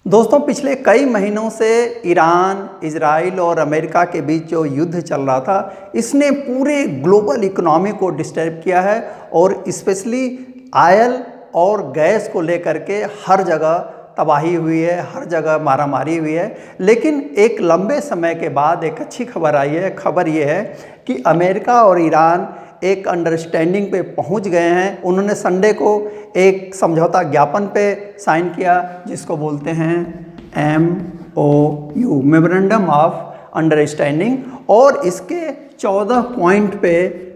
दोस्तों, पिछले कई महीनों से ईरान, इजराइल और अमेरिका के बीच जो युद्ध चल रहा था, इसने पूरे ग्लोबल इकोनॉमी को डिस्टर्ब किया है और स्पेशली ऑयल और गैस को लेकर के हर जगह तबाही हुई है, हर जगह मारामारी हुई है। लेकिन एक लंबे समय के बाद एक अच्छी खबर आई है। खबर ये है कि अमेरिका और ईरान एक अंडरस्टैंडिंग पे पहुंच गए हैं। उन्होंने संडे को एक समझौता ज्ञापन पे साइन किया, जिसको बोलते हैं MOU, मेमोरेंडम ऑफ अंडरस्टैंडिंग, और इसके 14 पॉइंट पे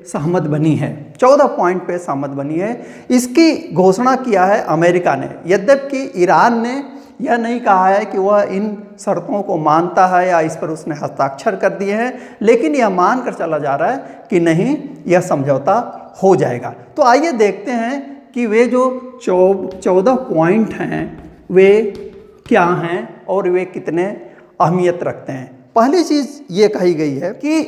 सहमत बनी है। 14 पॉइंट पे सहमत बनी है। इसकी घोषणा किया है अमेरिका ने, यद्यपि ईरान ने यह नहीं कहा है कि वह इन शर्तों को मानता है या इस पर उसने हस्ताक्षर कर दिए हैं, लेकिन यह मान कर चला जा रहा है कि नहीं, यह समझौता हो जाएगा। तो आइए देखते हैं कि वे जो 14 पॉइंट हैं वे क्या हैं और वे कितने अहमियत रखते हैं। पहली चीज़ ये कही गई है कि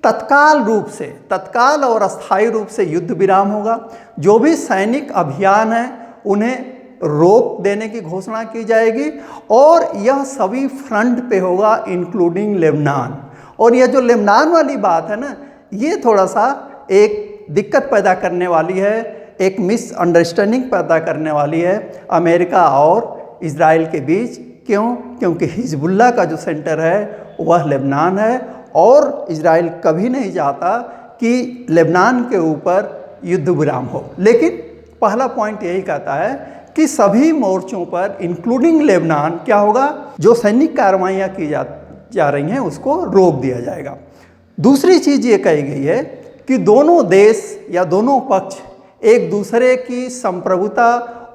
तत्काल और अस्थायी रूप से युद्ध विराम होगा। जो भी सैनिक अभियान है उन्हें रोक देने की घोषणा की जाएगी और यह सभी फ्रंट पे होगा, इंक्लूडिंग लेबनान। और यह जो लेबनान वाली बात है ना, ये थोड़ा सा एक दिक्कत पैदा करने वाली है, एक मिसअंडरस्टैंडिंग पैदा करने वाली है अमेरिका और इजराइल के बीच। क्यों? क्योंकि हिजबुल्लाह का जो सेंटर है वह लेबनान है और इजराइल कभी नहीं चाहता कि लेबनान के ऊपर युद्ध विराम हो। लेकिन पहला पॉइंट यही कहता है कि सभी मोर्चों पर इंक्लूडिंग लेबनान क्या होगा, जो सैनिक कार्रवाइयाँ की जा रही हैं उसको रोक दिया जाएगा। दूसरी चीज़ ये कही गई है कि दोनों देश या दोनों पक्ष एक दूसरे की संप्रभुता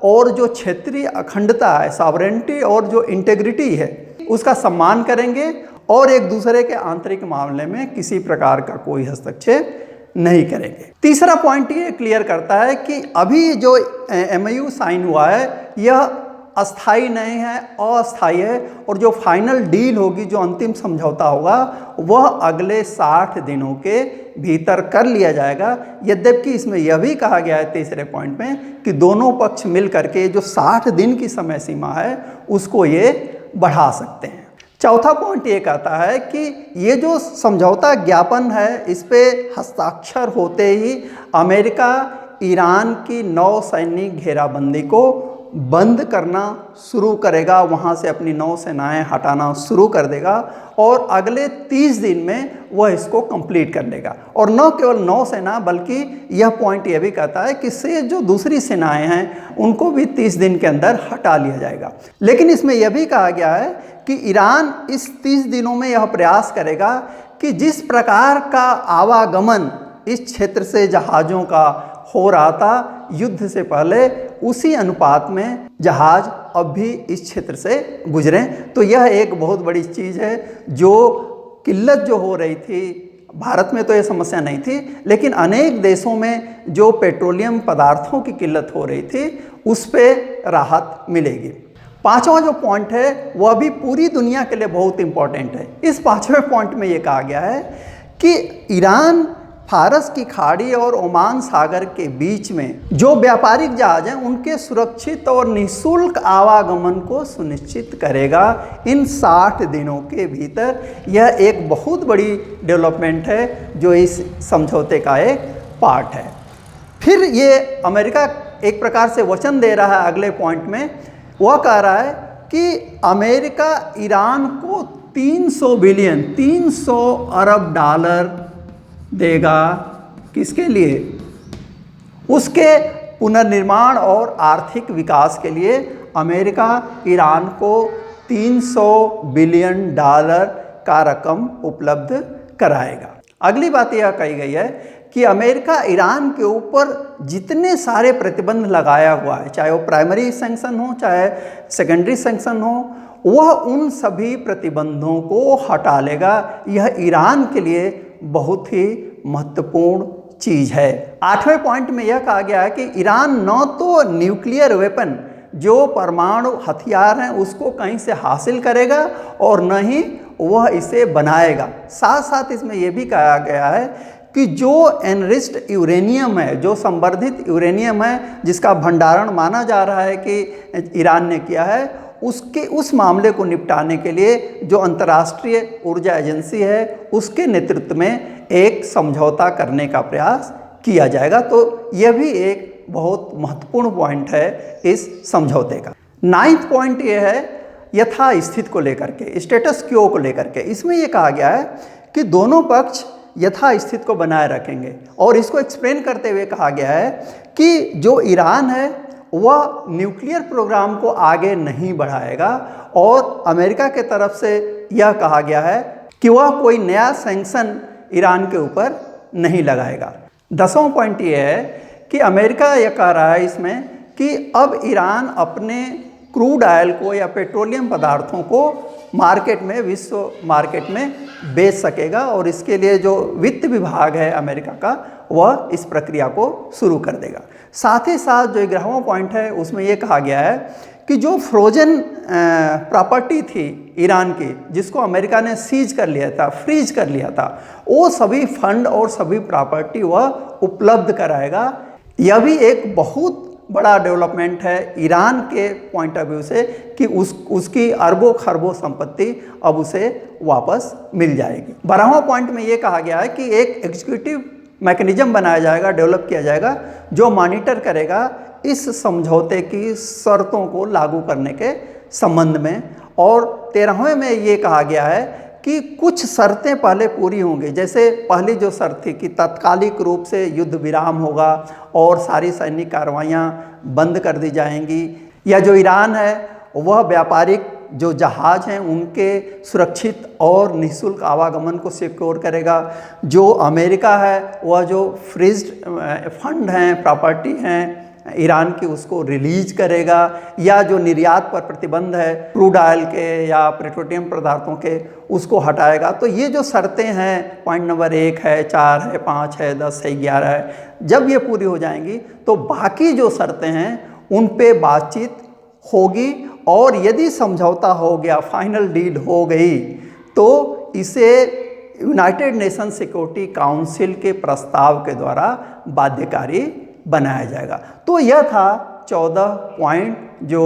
और जो क्षेत्रीय अखंडता है, सॉवरेनिटी और जो इंटेग्रिटी है, उसका सम्मान करेंगे और एक दूसरे के आंतरिक मामले में किसी प्रकार का कोई हस्तक्षेप नहीं करेंगे। तीसरा पॉइंट ये क्लियर करता है कि अभी जो MOU साइन हुआ है यह अस्थाई नहीं है, अस्थाई है, और जो फाइनल डील होगी, जो अंतिम समझौता होगा, वह अगले 60 दिनों के भीतर कर लिया जाएगा। यद्यपि इसमें यह भी कहा गया है तीसरे पॉइंट में कि दोनों पक्ष मिल करके जो 60 दिन की समय सीमा है उसको ये बढ़ा सकते हैं। चौथा पॉइंट ये कहता है कि ये जो समझौता ज्ञापन है इस पे हस्ताक्षर होते ही अमेरिका ईरान की नौसैनिक घेराबंदी को बंद करना शुरू करेगा, वहाँ से अपनी नौसेनाएं हटाना शुरू कर देगा और अगले 30 दिन में वह इसको कंप्लीट कर देगा। और न केवल नौसेना बल्कि यह पॉइंट यह भी कहता है कि से जो दूसरी सेनाएं हैं उनको भी 30 दिन के अंदर हटा लिया जाएगा। लेकिन इसमें यह भी कहा गया है कि ईरान इस 30 दिनों में यह प्रयास करेगा कि जिस प्रकार का आवागमन इस क्षेत्र से जहाज़ों का हो रहा था युद्ध से पहले, उसी अनुपात में जहाज़ अब भी इस क्षेत्र से गुजरें। तो यह एक बहुत बड़ी चीज़ है। जो किल्लत जो हो रही थी, भारत में तो यह समस्या नहीं थी, लेकिन अनेक देशों में जो पेट्रोलियम पदार्थों की किल्लत हो रही थी उस पर राहत मिलेगी। पांचवा जो पॉइंट है वह भी पूरी दुनिया के लिए बहुत इंपॉर्टेंट है। इस पांचवें पॉइंट में ये कहा गया है कि ईरान फारस की खाड़ी और ओमान सागर के बीच में जो व्यापारिक जहाज हैं उनके सुरक्षित और निःशुल्क आवागमन को सुनिश्चित करेगा इन 60 दिनों के भीतर। यह एक बहुत बड़ी डेवलपमेंट है जो इस समझौते का एक पार्ट है। फिर ये अमेरिका एक प्रकार से वचन दे रहा है अगले पॉइंट में। वह कह रहा है कि अमेरिका ईरान को 300 अरब डॉलर देगा। किसके लिए? उसके पुनर्निर्माण और आर्थिक विकास के लिए अमेरिका ईरान को 300 बिलियन डॉलर का रकम उपलब्ध कराएगा। अगली बात यह कही गई है कि अमेरिका ईरान के ऊपर जितने सारे प्रतिबंध लगाया हुआ है, चाहे वो प्राइमरी सैंक्शन हो चाहे सेकेंडरी सैंक्शन हो, वह उन सभी प्रतिबंधों को हटा लेगा। यह ईरान के लिए बहुत ही महत्वपूर्ण चीज़ है। 8वें पॉइंट में यह कहा गया है कि ईरान न तो न्यूक्लियर वेपन, जो परमाणु हथियार हैं, उसको कहीं से हासिल करेगा और न ही वह इसे बनाएगा। साथ साथ इसमें यह भी कहा गया है कि जो एनरिच्ड यूरेनियम है, जो संवर्धित यूरेनियम है, जिसका भंडारण माना जा रहा है कि ईरान ने किया है, उस मामले को निपटाने के लिए जो अंतर्राष्ट्रीय ऊर्जा एजेंसी है उसके नेतृत्व में एक समझौता करने का प्रयास किया जाएगा। तो यह भी एक बहुत महत्वपूर्ण पॉइंट है इस समझौते का। 9वां पॉइंट यह है यथास्थिति को लेकर के, स्टेटस क्वो को लेकर के। इसमें यह कहा गया है कि दोनों पक्ष यथास्थिति को बनाए रखेंगे और इसको एक्सप्लेन करते हुए कहा गया है कि जो ईरान है वह न्यूक्लियर प्रोग्राम को आगे नहीं बढ़ाएगा और अमेरिका के तरफ से यह कहा गया है कि वह कोई नया सैंक्शन ईरान के ऊपर नहीं लगाएगा। 10वां पॉइंट यह है कि अमेरिका यह कह रहा है इसमें कि अब ईरान अपने क्रूड ऑयल को या पेट्रोलियम पदार्थों को मार्केट में, विश्व मार्केट में बेच सकेगा और इसके लिए जो वित्त विभाग है अमेरिका का वह इस प्रक्रिया को शुरू कर देगा। साथ ही साथ जो 11वां पॉइंट है उसमें यह कहा गया है कि जो फ्रोजन प्रॉपर्टी थी ईरान की जिसको अमेरिका ने सीज कर लिया था, फ्रीज कर लिया था, वो सभी फंड और सभी प्रॉपर्टी वह उपलब्ध कराएगा। यह भी एक बहुत बड़ा डेवलपमेंट है ईरान के पॉइंट ऑफ व्यू से कि उसकी अरबों खरबों संपत्ति अब उसे वापस मिल जाएगी। 12वां पॉइंट में ये कहा गया है कि एक एग्जीक्यूटिव मैकेनिज्म बनाया जाएगा, डेवलप किया जाएगा जो मॉनिटर करेगा इस समझौते की शर्तों को लागू करने के संबंध में। और 13वें में ये कहा गया है कि कुछ शर्तें पहले पूरी होंगी। जैसे पहली जो शर्त थी कि तात्कालिक रूप से युद्ध विराम होगा और सारी सैनिक कार्रवाइयाँ बंद कर दी जाएंगी, या जो ईरान है वह व्यापारिक जो जहाज़ हैं उनके सुरक्षित और निःशुल्क आवागमन को सिक्योर करेगा, जो अमेरिका है वह जो फ्रीज्ड फंड हैं, प्रॉपर्टी हैं ईरान की उसको रिलीज करेगा, या जो निर्यात पर प्रतिबंध है क्रूड ऑयल के या पेट्रोलियम पदार्थों के उसको हटाएगा। तो ये जो शर्तें हैं, पॉइंट नंबर 1 है, 4 है, 5 है, 10 है, 11 है, जब ये पूरी हो जाएंगी तो बाकी जो शर्तें हैं उन पे बातचीत होगी और यदि समझौता हो गया, फाइनल डील हो गई, तो इसे यूनाइटेड नेशन सिक्योरिटी काउंसिल के प्रस्ताव के द्वारा बाध्यकारी बनाया जाएगा। तो यह था 14 पॉइंट जो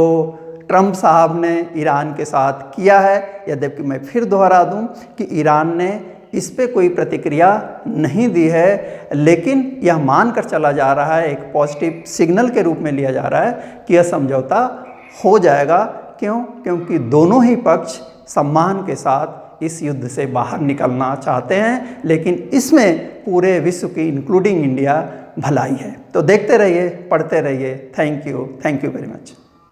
ट्रंप साहब ने ईरान के साथ किया है। यद्यपि मैं फिर दोहरा दूं कि ईरान ने इस पे कोई प्रतिक्रिया नहीं दी है, लेकिन यह मानकर चला जा रहा है, एक पॉजिटिव सिग्नल के रूप में लिया जा रहा है कि यह समझौता हो जाएगा। क्यों? क्योंकि दोनों ही पक्ष सम्मान के साथ इस युद्ध से बाहर निकलना चाहते हैं, लेकिन इसमें पूरे विश्व की इंक्लूडिंग इंडिया भलाई है। तो देखते रहिए, पढ़ते रहिए। Thank you very much.